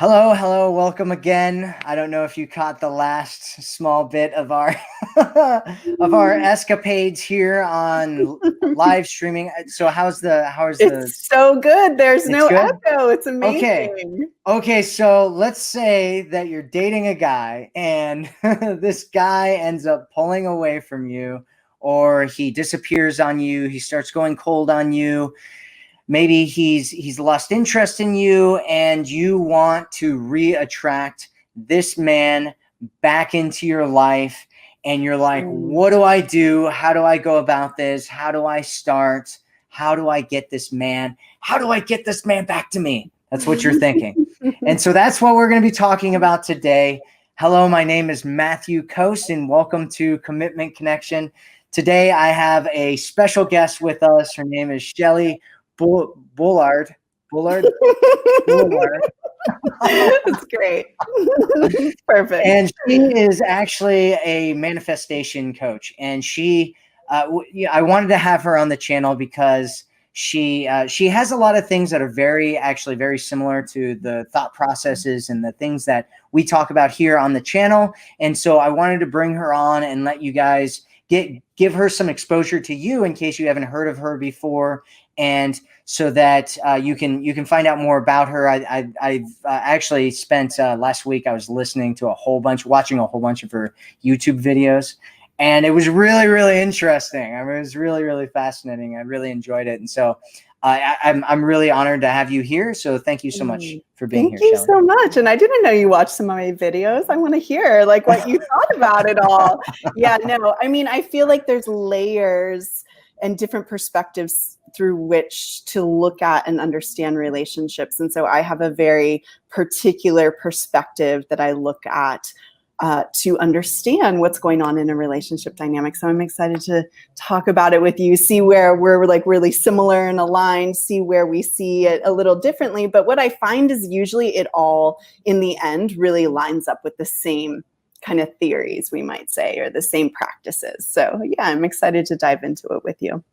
Hello, hello, welcome again. I don't know if you caught the last small bit of our of our escapades here on live streaming. So It's so good. There's it's no good? echo. It's Okay. amazing. Okay, so let's say that you're dating a guy and this guy ends up pulling away from you, or he disappears on you, he starts going cold on you. Maybe he's lost interest in you and you want to re-attract this man back into your life, and you're like, what do I do? How do I go about this? How do I start? How do I get this man? How do I get this man back to me? That's what you're thinking. And so that's what we're going to be talking about today. Hello, my name is Matthew Coast, and welcome to Commitment Connection. Today I have a special guest with us. Her name is Shelley Bullard. It's great. Perfect. And she is actually a manifestation coach. And I wanted to have her on the channel because she has a lot of things that are very similar to the thought processes and the things that we talk about here on the channel. And so I wanted to bring her on and let you guys give her some exposure to you in case you haven't heard of her before, and so that you can find out more about her. I've actually spent last week, I was listening to watching a whole bunch of her YouTube videos, and it was really interesting. I mean, it was really fascinating. I really enjoyed it, and so I'm really honored to have you here. So thank you so much for being here. Thank you Shelley. so much. And I didn't know you watched some of my videos. I want to hear like what you thought about it all. Yeah, no, I mean, I feel like there's layers and different perspectives through which to look at and understand relationships. And so I have a very particular perspective that I look at to understand what's going on in a relationship dynamic. So I'm excited to talk about it with you, see where we're like really similar and aligned, see where we see it a little differently. But what I find is usually it all in the end really lines up with the same kind of theories, we might say, or the same practices. So yeah, I'm excited to dive into it with you.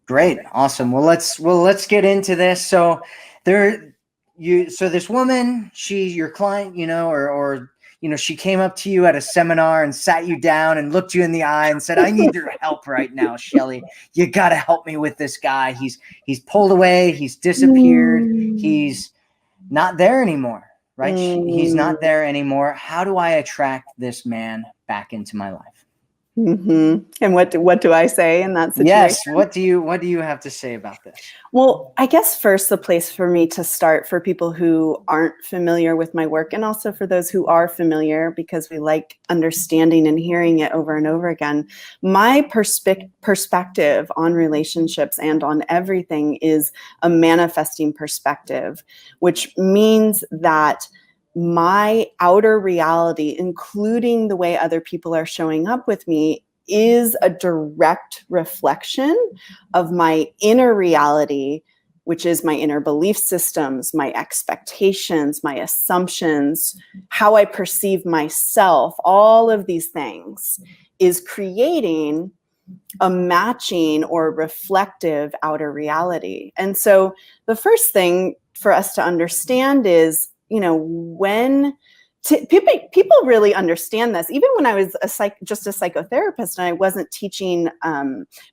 Great. Awesome. Well, let's get into this. So this woman, she's your client, or she came up to you at a seminar and sat you down and looked you in the eye and said, I need your help right now, Shelley. You got to help me with this guy. He's pulled away. He's disappeared. He's not there anymore, right? He's not there anymore. How do I attract this man back into my life? And what do I say in that situation? Yes. What do you have to say about this? Well, I guess first the place for me to start for people who aren't familiar with my work, and also for those who are familiar, because we like understanding and hearing it over and over again. My perspective on relationships and on everything is a manifesting perspective, which means that my outer reality, including the way other people are showing up with me, is a direct reflection of my inner reality, which is my inner belief systems, my expectations, my assumptions, how I perceive myself. All of these things is creating a matching or reflective outer reality. And so the first thing for us to understand is, when people really understand this. Even when I was just a psychotherapist and I wasn't teaching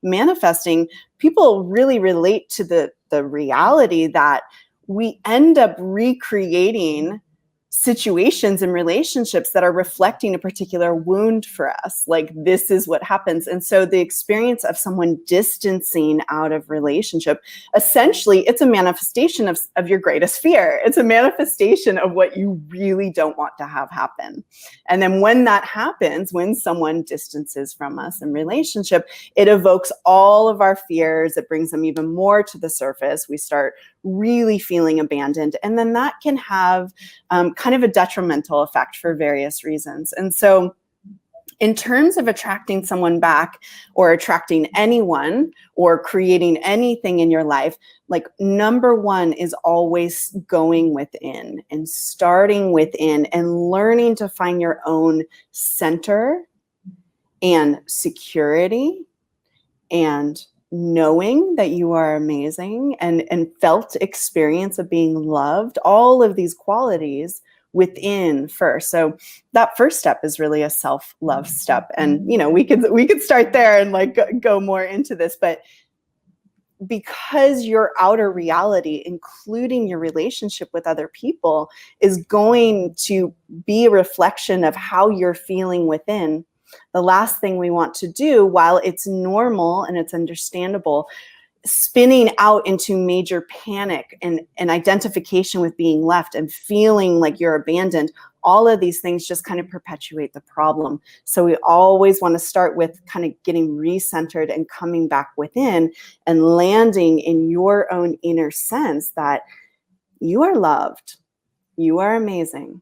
manifesting, people really relate to the reality that we end up recreating situations and relationships that are reflecting a particular wound for us. Like, this is what happens. And so the experience of someone distancing out of relationship, essentially it's a manifestation of your greatest fear. It's a manifestation of what you really don't want to have happen. And then when that happens, when someone distances from us in relationship, it evokes all of our fears. It brings them even more to the surface. We start really feeling abandoned. And then that can have kind of a detrimental effect for various reasons. And so in terms of attracting someone back, or attracting anyone, or creating anything in your life, like, number one is always going within and starting within and learning to find your own center and security and knowing that you are amazing and felt experience of being loved. All of these qualities within first. So that first step is really a self-love step. And, you know, we could start there and like go more into this, but because your outer reality, including your relationship with other people, is going to be a reflection of how you're feeling within, the last thing we want to do, while it's normal and it's understandable, spinning out into major panic and identification with being left and feeling like you're abandoned, all of these things just kind of perpetuate the problem. So we always want to start with kind of getting recentered and coming back within and landing in your own inner sense that you are loved, you are amazing,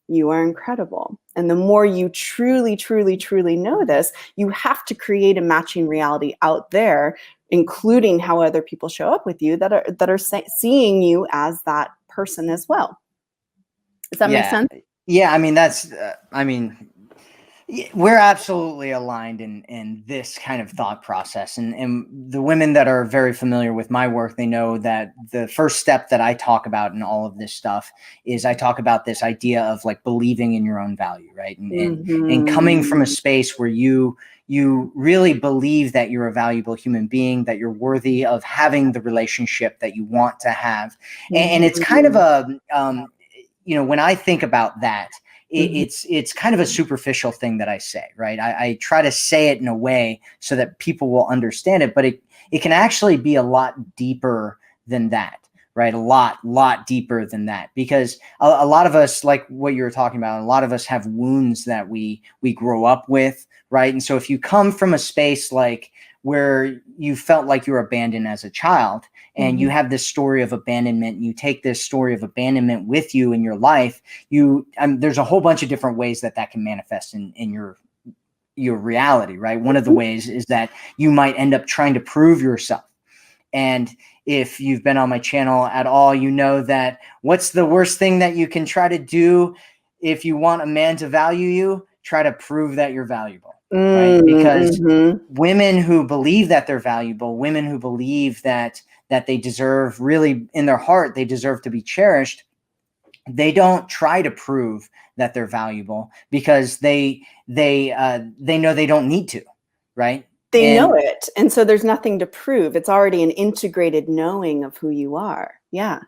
you are incredible. And the more you truly, truly, truly know this, you have to create a matching reality out there, including how other people show up with you that are seeing you as that person as well. Does that make sense? Yeah, I mean, that's, we're absolutely aligned in this kind of thought process. And the women that are very familiar with my work, they know that the first step that I talk about in all of this stuff is I talk about this idea of like believing in your own value, right? And coming from a space where you really believe that you're a valuable human being, that you're worthy of having the relationship that you want to have. And it's kind of a, when I think about that, it's kind of a superficial thing that I say, right? I try to say it in a way so that people will understand it, but it can actually be a lot deeper than that, right? A lot deeper than that, because a lot of us, like what you were talking about, a lot of us have wounds that we grow up with, right? And so if you come from a space like where you felt like you were abandoned as a child, and you have this story of abandonment, and you take this story of abandonment with you in your life, there's a whole bunch of different ways that can manifest in your reality, right? One of the ways is that you might end up trying to prove yourself. And if you've been on my channel at all, you know that what's the worst thing that you can try to do if you want a man to value you? Try to prove that you're valuable, right? Because women who believe that they're valuable, women who believe that they deserve, really in their heart, they deserve to be cherished, they don't try to prove that they're valuable because they know they don't need to, right? They know it. And so there's nothing to prove. It's already an integrated knowing of who you are. Yeah.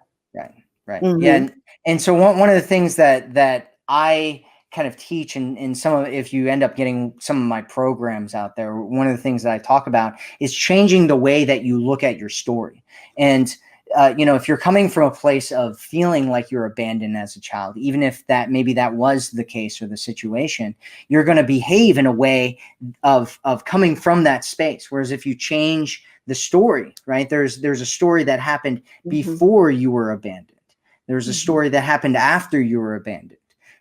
Right. Yeah. And so one of the things that I kind of teach in some of, if you end up getting some of my programs out there, one of the things that I talk about is changing the way that you look at your story. And if you're coming from a place of feeling like you're abandoned as a child, even if maybe that was the case or the situation, you're going to behave in a way of coming from that space. Whereas if you change the story, right, there's a story that happened before you were abandoned. There's a story that happened after you were abandoned,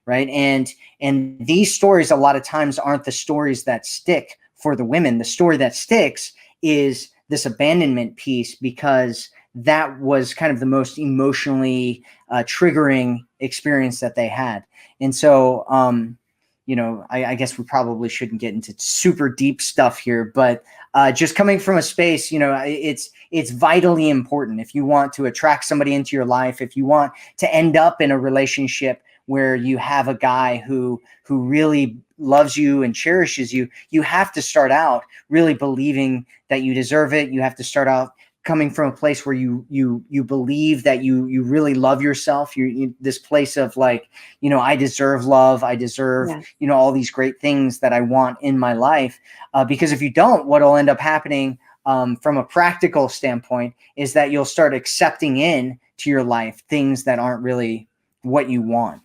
right? And these stories a lot of times aren't the stories that stick for the women. The story that sticks is this abandonment piece, because that was kind of the most emotionally triggering experience that they had. And so, I guess we probably shouldn't get into super deep stuff here, but just coming from a space, it's vitally important. If you want to attract somebody into your life, if you want to end up in a relationship where you have a guy who really loves you and cherishes you, you have to start out really believing that you deserve it. You have to start out coming from a place where you believe that you really love yourself. You this place of like, I deserve love. I deserve, all these great things that I want in my life. Because if you don't, what'll end up happening from a practical standpoint is that you'll start accepting in to your life things that aren't really what you want.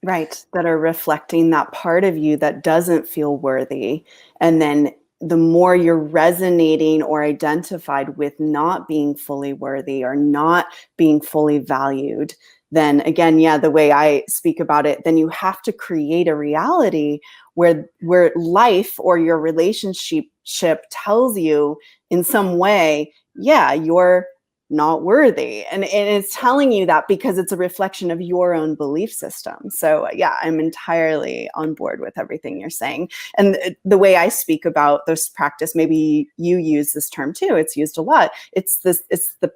Right. That are reflecting that part of you that doesn't feel worthy. And then the more you're resonating or identified with not being fully worthy or not being fully valued, then again, the way I speak about it, then you have to create a reality where life or your relationship tells you in some way, you're not worthy. And it's telling you that because it's a reflection of your own belief system. So I'm entirely on board with everything you're saying. And the way I speak about this practice, maybe you use this term too, it's used a lot. It's the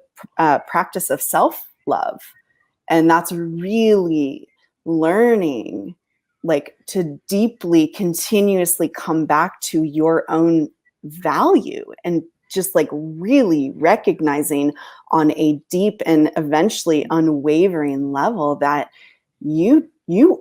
practice of self-love. And that's really learning like to deeply, continuously come back to your own value and just like really recognizing on a deep and eventually unwavering level that you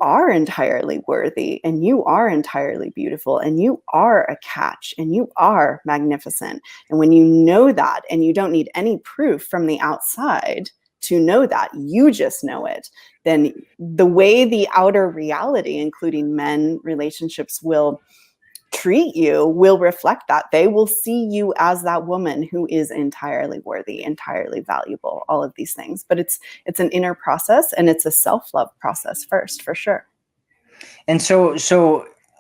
are entirely worthy and you are entirely beautiful and you are a catch and you are magnificent. And when you know that and you don't need any proof from the outside to know that, you just know it, then the way the outer reality, including men, relationships, will treat you will reflect that. They will see you as that woman who is entirely worthy, entirely valuable, all of these things. But it's an inner process, and it's a self-love process first, for sure. And so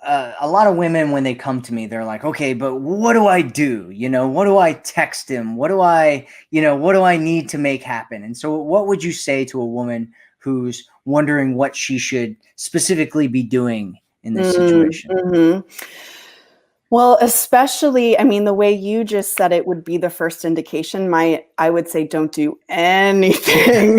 a lot of women, when they come to me, they're like, okay, but what do I do? You know, what do I text him? What do I need to make happen? And so what would you say to a woman who's wondering what she should specifically be doing in this situation? Mm-hmm. Well, especially, I mean, the way you just said it would be the first indication. I would say, don't do anything.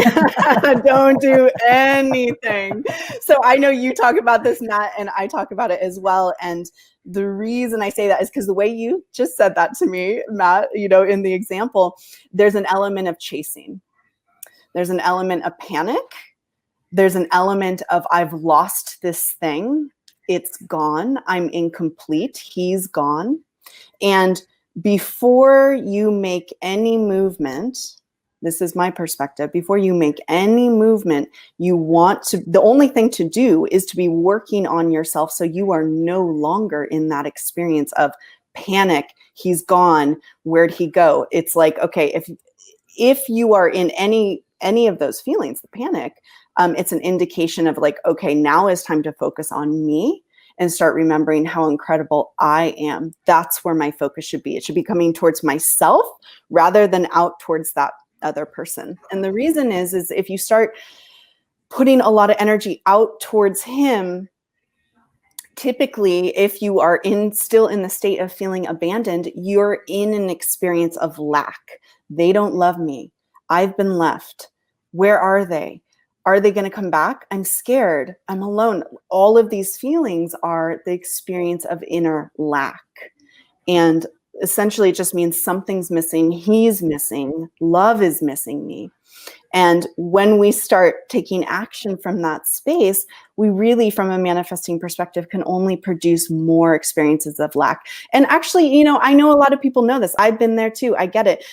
Don't do anything. So I know you talk about this, Matt, and I talk about it as well. And the reason I say that is because the way you just said that to me, Matt, you know, in the example, there's an element of chasing. There's an element of panic. There's an element of I've lost this thing. It's gone. I'm incomplete. He's gone. And before you make any movement, this is my perspective, before you make any movement, the only thing to do is to be working on yourself so you are no longer in that experience of panic. He's gone. Where'd he go? It's like, okay, if you are in any of those feelings, the panic, it's an indication of like, okay, now is time to focus on me and start remembering how incredible I am. That's where my focus should be. It should be coming towards myself rather than out towards that other person. And the reason is if you start putting a lot of energy out towards him, typically, if you are still in the state of feeling abandoned, you're in an experience of lack. They don't love me. I've been left. Where are they? Are they going to come back? I'm scared. I'm alone. All of these feelings are the experience of inner lack. And essentially, it just means something's missing. He's missing. Love is missing me. And when we start taking action from that space, we really, from a manifesting perspective, can only produce more experiences of lack. And actually, you know, I know a lot of people know this. I've been there too. I get it.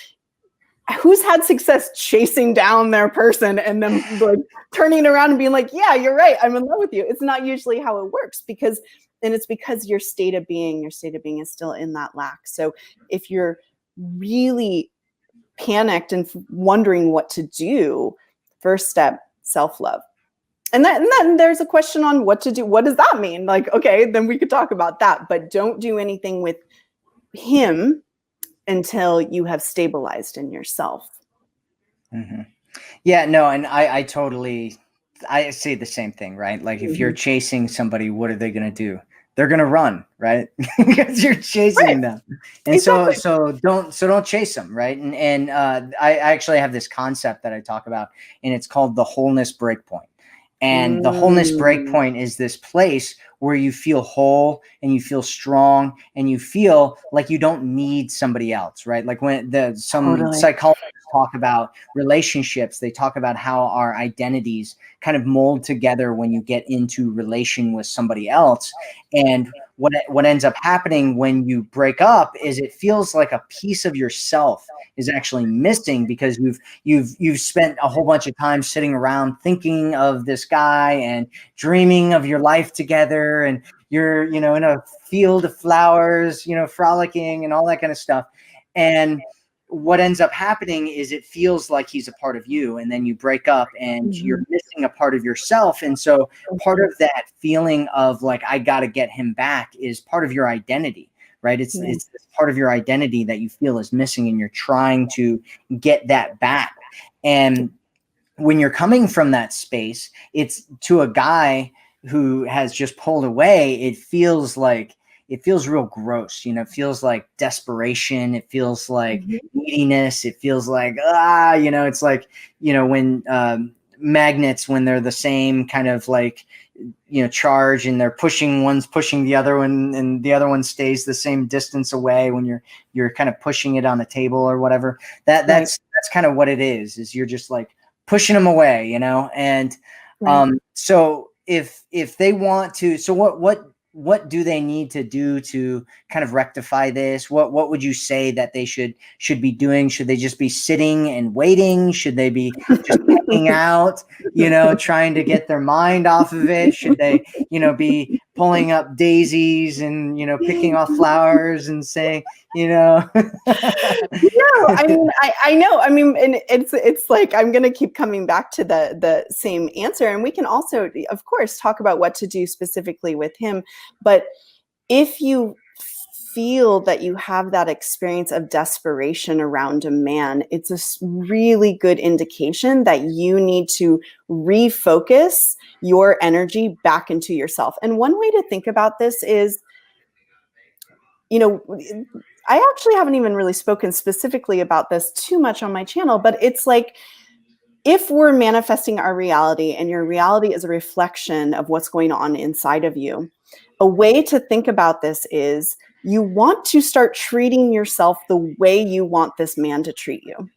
Who's had success chasing down their person and then like turning around and being like, yeah, you're right, I'm in love with you? It's not usually how it works, it's because your state of being is still in that lack. So if you're really panicked and wondering what to do, first step, self-love. And then there's a question on what to do. What does that mean? Like, okay, then we could talk about that, but don't do anything with him until you have stabilized in yourself. Mm-hmm. Yeah, no, and I say the same thing, right? Like if you're chasing somebody, what are they going to do? They're going to run, right? Because you're chasing them. And exactly. so don't chase them, right? And I actually have this concept that I talk about, and it's called the wholeness breakpoint. And the wholeness breakpoint is this place where you feel whole and you feel strong and you feel like you don't need somebody else, right? Like when some psychologists talk about relationships, they talk about how our identities kind of mold together when you get into relation with somebody else. And what ends up happening when you break up is it feels like a piece of yourself is actually missing because you've spent a whole bunch of time sitting around thinking of this guy and dreaming of your life together, and you're, you know, in a field of flowers, you know, frolicking and all that kind of stuff. And what ends up happening is it feels like he's a part of you, and then you break up and you're missing a part of yourself. And so part of that feeling of like, I got to get him back is part of your identity, right? It's this part of your identity that you feel is missing, and you're trying to get that back. And when you're coming from that space, it's to a guy who has just pulled away. It feels real gross, you know, it feels like desperation. It feels like neediness. It feels like, you know, it's like, you know, when magnets when they're the same kind of like, charge, and they're pushing, one's pushing the other one, and the other one stays the same distance away when you're kind of pushing it on a table or whatever. That's kind of what it is you're just like pushing them away, and so if they want to, so what do they need to do to kind of rectify this? What would you say that they should be doing? Should they just be sitting and waiting? Should they be just hanging out, trying to get their mind off of it? Should they, be pulling up daisies and, picking off flowers and saying, No, I mean, I know. I mean, and it's like, I'm going to keep coming back to the same answer. And we can also, of course, talk about what to do specifically with him. But if you feel that you have that experience of desperation around a man, it's a really good indication that you need to refocus your energy back into yourself. And one way to think about this is, I actually haven't even really spoken specifically about this too much on my channel, but it's like, if we're manifesting our reality and your reality is a reflection of what's going on inside of you, a way to think about this is you want to start treating yourself the way you want this man to treat you.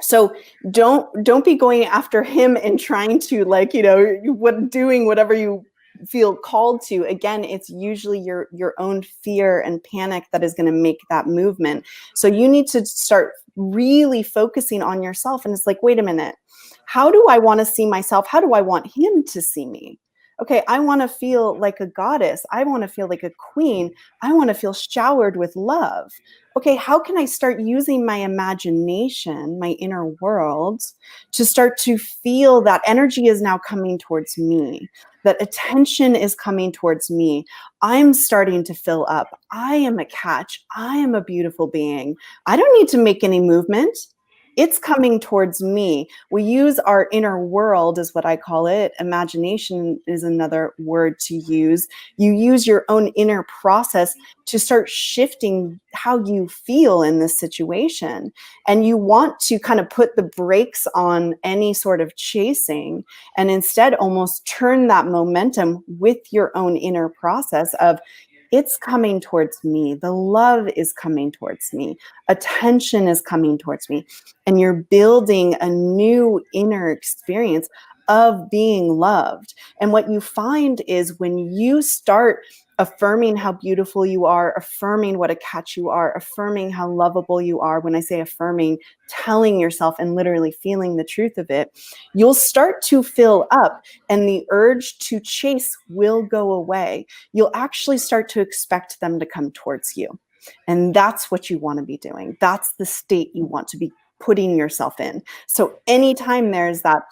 So don't be going after him and trying to doing whatever you feel called to. Again, it's usually your own fear and panic that is going to make that movement. So you need to start really focusing on yourself. And it's like, wait a minute, how do I want to see myself? How do I want him to see me? Okay, I want to feel like a goddess. I want to feel like a queen. I want to feel showered with love. Okay, how can I start using my imagination, my inner world, to start to feel that energy is now coming towards me, that attention is coming towards me. I'm starting to fill up. I am a catch. I am a beautiful being. I don't need to make any movement. It's coming towards me. We use our inner world, is what I call it. Imagination is another word to use. You use your own inner process to start shifting how you feel in this situation. And you want to kind of put the brakes on any sort of chasing and instead almost turn that momentum with your own inner process of, it's coming towards me. The love is coming towards me. Attention is coming towards me. And you're building a new inner experience of being loved. And what you find is when you start affirming how beautiful you are, affirming what a catch you are, affirming how lovable you are. When I say affirming, telling yourself and literally feeling the truth of it, you'll start to fill up and the urge to chase will go away. You'll actually start to expect them to come towards you. And that's what you want to be doing. That's the state you want to be putting yourself in. So anytime there's that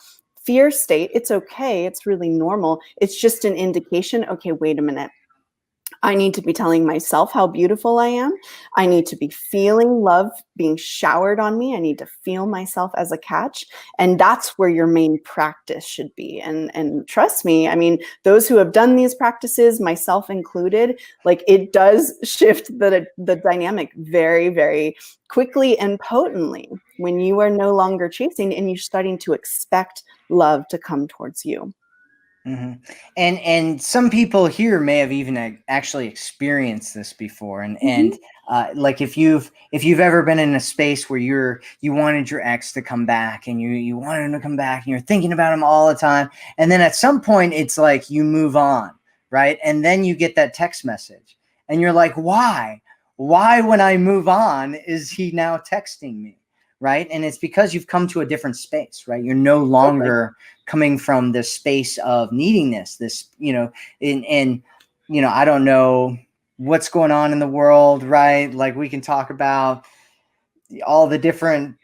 fear state, it's okay. It's really normal. It's just an indication. Okay, wait a minute. I need to be telling myself how beautiful I am. I need to be feeling love being showered on me. I need to feel myself as a catch. And that's where your main practice should be. And trust me, I mean, those who have done these practices, myself included, like it does shift the dynamic very, very quickly and potently when you are no longer chasing and you're starting to expect love to come towards you. Mm-hmm. And some people here may have even actually experienced this before, and like if you've ever been in a space where you wanted your ex to come back and you wanted him to come back and you're thinking about him all the time, and then at some point it's like you move on, right? And then you get that text message and you're like, why when I move on is he now texting me? Right. And it's because you've come to a different space, right? You're no longer coming from this space of needing this, and I don't know what's going on in the world, right? Like we can talk about all the different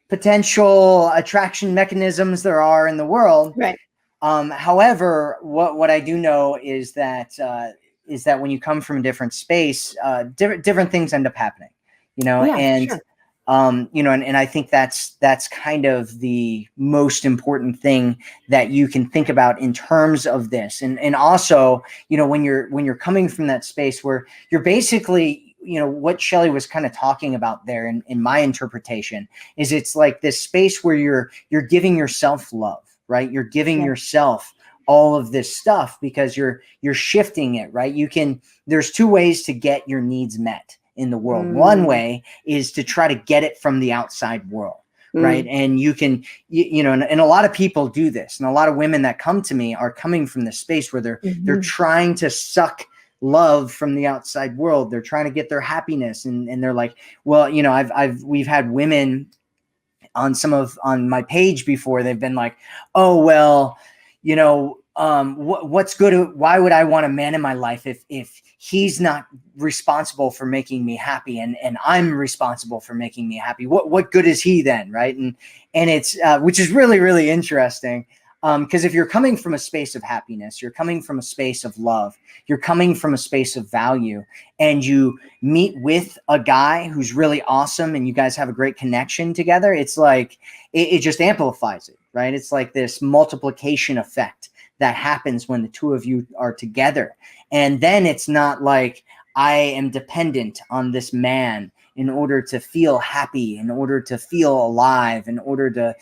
potential attraction mechanisms there are in the world. Right. However, what I do know is that when you come from a different space, different things end up happening, Sure. And I think that's kind of the most important thing that you can think about in terms of this. And also, when you're coming from that space where you're basically, what Shelley was kind of talking about there in my interpretation is it's like this space where you're giving yourself love, right? You're giving Yeah. yourself all of this stuff because you're shifting it, right? There's two ways to get your needs met in the world. One way is to try to get it from the outside world, right? And you can, and a lot of people do this, and a lot of women that come to me are coming from this space where they're trying to suck love from the outside world. They're trying to get their happiness, and they're like, well, we've had women on my page before. They've been like, oh, well, what's good? Why would I want a man in my life if he's not responsible for making me happy, and I'm responsible for making me happy? What good is he then, right? And it's which is really, really interesting, because if you're coming from a space of happiness, you're coming from a space of love, you're coming from a space of value, and you meet with a guy who's really awesome, and you guys have a great connection together, it's like it just amplifies it, right? It's like this multiplication effect that happens when the two of you are together. And then it's not like I am dependent on this man in order to feel happy, in order to feel alive, in order to,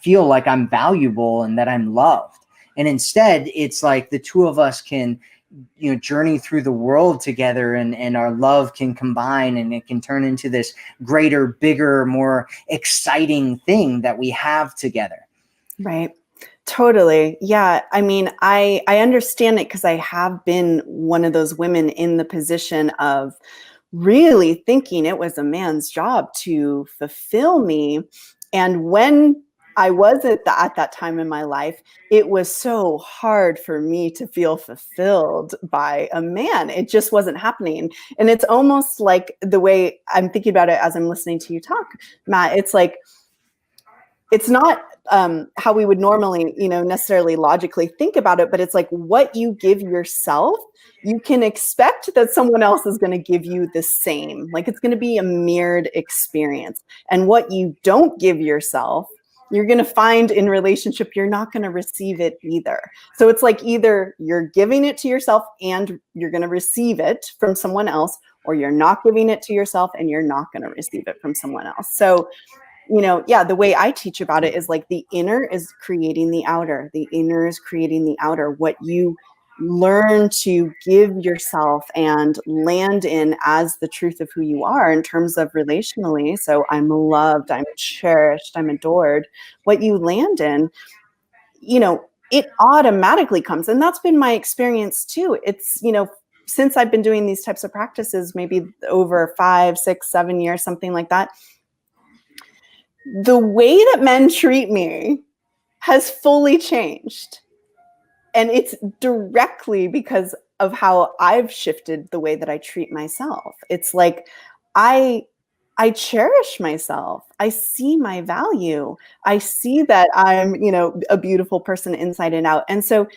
feel like I'm valuable and that I'm loved. And instead, it's like the two of us can, journey through the world together, and our love can combine, and it can turn into this greater, bigger, more exciting thing that we have together. Right. Totally. Yeah. I mean, I understand it, because I have been one of those women in the position of really thinking it was a man's job to fulfill me. And when I was at that time in my life, it was so hard for me to feel fulfilled by a man. It just wasn't happening. And it's almost like the way I'm thinking about it as I'm listening to you talk, Matt, it's like, it's not how we would normally, necessarily logically think about it, but it's like what you give yourself, you can expect that someone else is going to give you the same. Like it's going to be a mirrored experience. And what you don't give yourself, you're going to find in relationship, you're not going to receive it either. So it's like either you're giving it to yourself and you're going to receive it from someone else, or you're not giving it to yourself and you're not going to receive it from someone else. So the way I teach about it is like the inner is creating the outer. The inner is creating the outer. What you learn to give yourself and land in as the truth of who you are in terms of relationally. So I'm loved, I'm cherished, I'm adored. What you land in, it automatically comes. And that's been my experience too. It's, since I've been doing these types of practices, maybe over 5, 6, 7 years, something like that, the way that men treat me has fully changed. And it's directly because of how I've shifted the way that I treat myself. It's like I cherish myself. I see my value. I see that I'm, a beautiful person inside and out. And so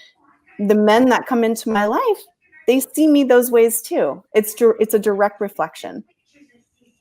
the men that come into my life, they see me those ways too. It's a direct reflection.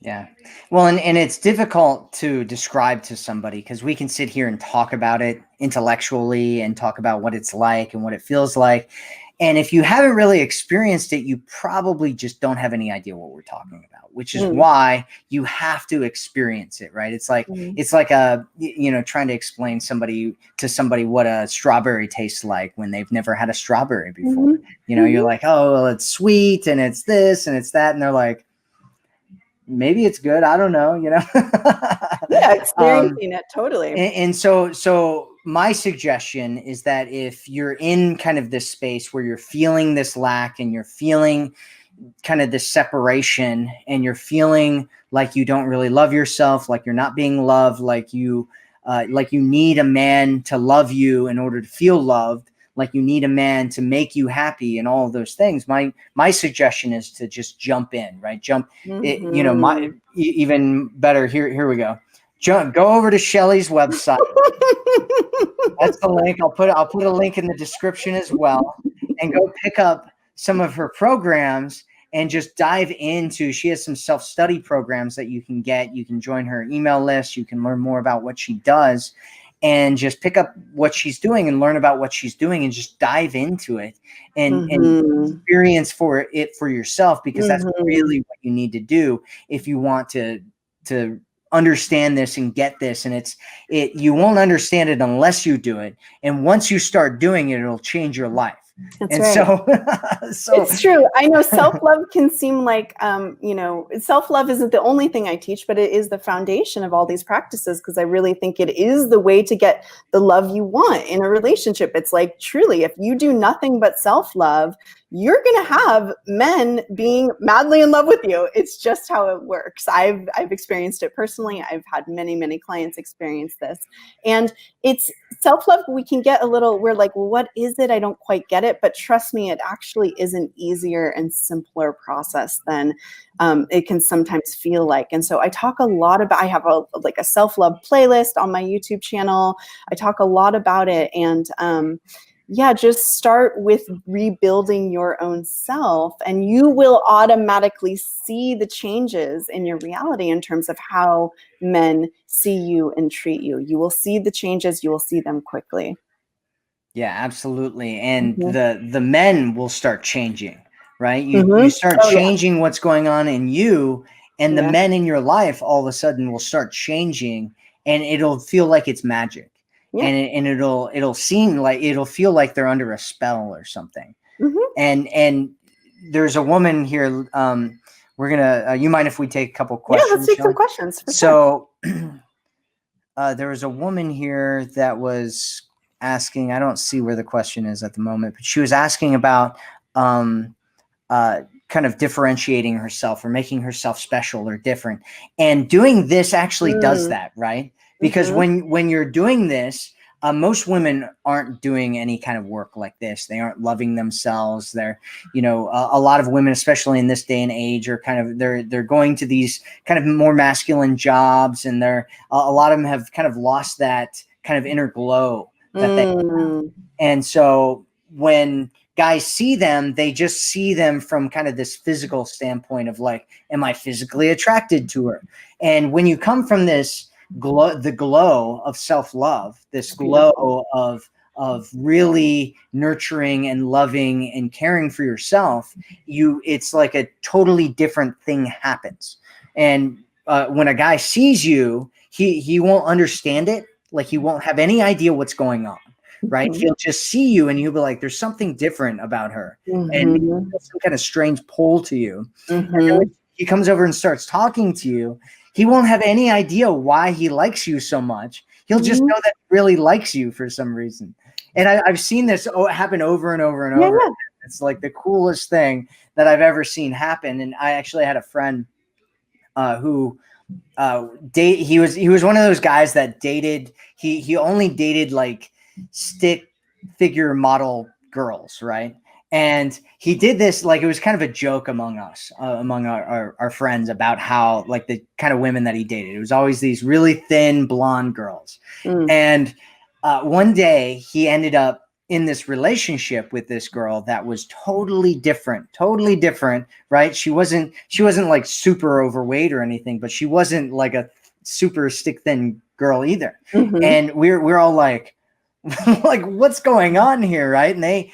Yeah. Well, and it's difficult to describe to somebody, because we can sit here and talk about it intellectually and talk about what it's like and what it feels like. And if you haven't really experienced it, you probably just don't have any idea what we're talking about, which is why you have to experience it, right? It's like trying to explain to somebody what a strawberry tastes like when they've never had a strawberry before. You're like, oh, well, it's sweet and it's this and it's that. And they're like, maybe it's good. I don't know, Yeah, experiencing it totally. And so my suggestion is that if you're in kind of this space where you're feeling this lack and you're feeling kind of this separation and you're feeling like you don't really love yourself, like you're not being loved, like you need a man to love you in order to feel loved, like you need a man to make you happy and all of those things, my suggestion is to just jump in, right? Even better, here we go. Go over to Shellys' website. That's the link. I'll put a link in the description as well, and go pick up some of her programs and just dive into. She has some self-study programs that you can get. You can join her email list. You can learn more about what she does, and just pick up what she's doing and learn about what she's doing and just dive into it and experience for yourself, because that's really what you need to do if you want to understand this and get this, and you won't understand it unless you do it. And once you start doing it, it'll change your life. That's and right. so It's true. I know self-love can seem like, self-love isn't the only thing I teach, but it is the foundation of all these practices, because I really think it is the way to get the love you want in a relationship. It's like, truly, if you do nothing but self-love, you're going to have men being madly in love with you. It's just how it works. I've experienced it personally. I've had many, many clients experience this. And it's self-love. We can get we're like, well, what is it? I don't quite get it. But trust me, it actually is an easier and simpler process than it can sometimes feel like. And so I talk a lot about, I have a self-love playlist on my YouTube channel. I talk a lot about it. And just start with rebuilding your own self, and you will automatically see the changes in your reality in terms of how men see you and treat you. You will see the changes. You will see them quickly. Yeah, absolutely. And Mm-hmm. the men will start changing, right? You Mm-hmm. start changing what's going on in you, and the Yeah. men in your life all of a sudden will start changing, and it'll feel like it's magic. Yeah. And it'll seem like, it'll feel like they're under a spell or something. Mm-hmm. And there's a woman here. We're gonna. You mind if we take a couple questions? Yeah, let's take some Shelley? questions. For So there was a woman here that was asking. I don't see where the question is at the moment, but she was asking about kind of differentiating herself or making herself special or different. And doing this actually does that, right? Because when you're doing this, most women aren't doing any kind of work like this. They aren't loving themselves. They're, a lot of women, especially in this day and age, are kind of, they're going to these kind of more masculine jobs, and they're, a lot of them have kind of lost that kind of inner glow that they have. And so when guys see them, they just see them from kind of this physical standpoint of like, am I physically attracted to her? And when you come from this the glow of self-love, this glow of really nurturing and loving and caring for yourself, it's like a totally different thing happens. And when a guy sees you, he won't understand it. Like, he won't have any idea what's going on, right? He'll just see you and he'll be like, there's something different about her. And some kind of strange pull to you. And then when he comes over and starts talking to you, he won't have any idea why he likes you so much. He'll just know that he really likes you for some reason. And I've seen this happen over and over and over. Yeah. It's like the coolest thing that I've ever seen happen. And I actually had a friend who he was one of those guys that dated, he only dated like stick figure model girls, right? And he did this, like, it was kind of a joke among us, among our friends, about how, like, the kind of women that he dated, it was always these really thin blonde girls. And one day he ended up in this relationship with this girl that was totally different, right? She wasn't like super overweight or anything, but she wasn't like a super stick thin girl either. And we're all like, like, what's going on here, right? And they,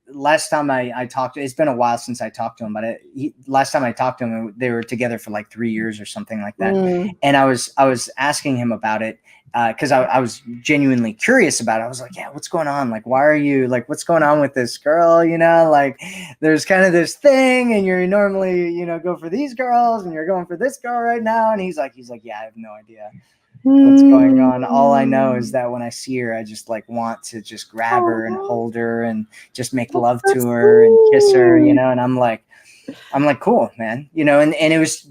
last time I talked to, it's been a while since I talked to him, but last time I talked to him, they were together for like 3 years or something like that. And I was asking him about it, because I was genuinely curious about it. I was like, yeah, what's going on? Like, why are you, like, what's going on with this girl? Like, there's kind of this thing, and you're normally, go for these girls, and you're going for this girl right now. And he's like, yeah, I have no idea what's going on. All I know is that when I see her, I just like want to just grab her and hold her and just make love to her and kiss her, and I'm like, cool, man, and it was,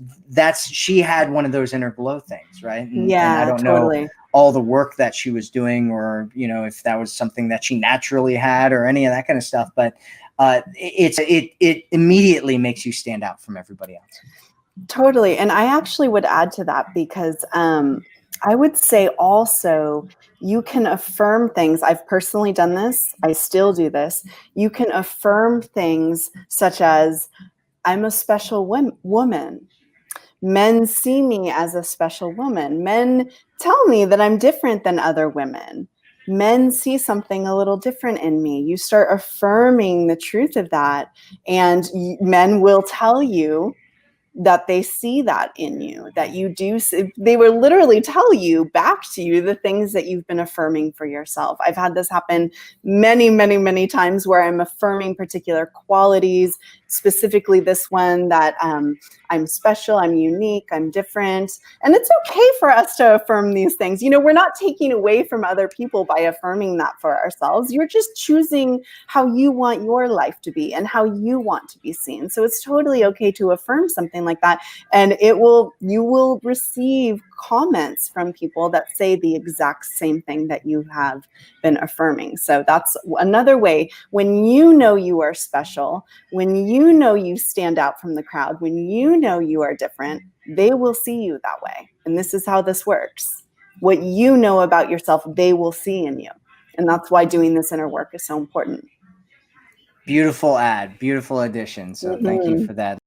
she had one of those inner glow things, right? And I don't know all the work that she was doing, or if that was something that she naturally had, or any of that kind of stuff, but it immediately makes you stand out from everybody else. Totally. And I actually would add to that, because I would say also, you can affirm things. I've personally done this. I still do this. You can affirm things such as, I'm a special woman. Men see me as a special woman. Men tell me that I'm different than other women. Men see something a little different in me. You start affirming the truth of that, and men will tell you that they see that in you, that you do. They will literally tell you back to you the things that you've been affirming for yourself. I've had this happen many, many, many times where I'm affirming particular qualities, specifically this one that I'm special, I'm unique, I'm different. And it's okay for us to affirm these things. You know, we're not taking away from other people by affirming that for ourselves. You're just choosing how you want your life to be and how you want to be seen. So it's totally okay to affirm something like that. And you will receive comments from people that say the exact same thing that you have been affirming. So that's another way. When you know you are special, when you know you stand out from the crowd, when you know you are different, they will see you that way. And this is how this works. What you know about yourself, they will see in you. And that's why doing this inner work is so important. Beautiful ad, beautiful addition. So thank you for that.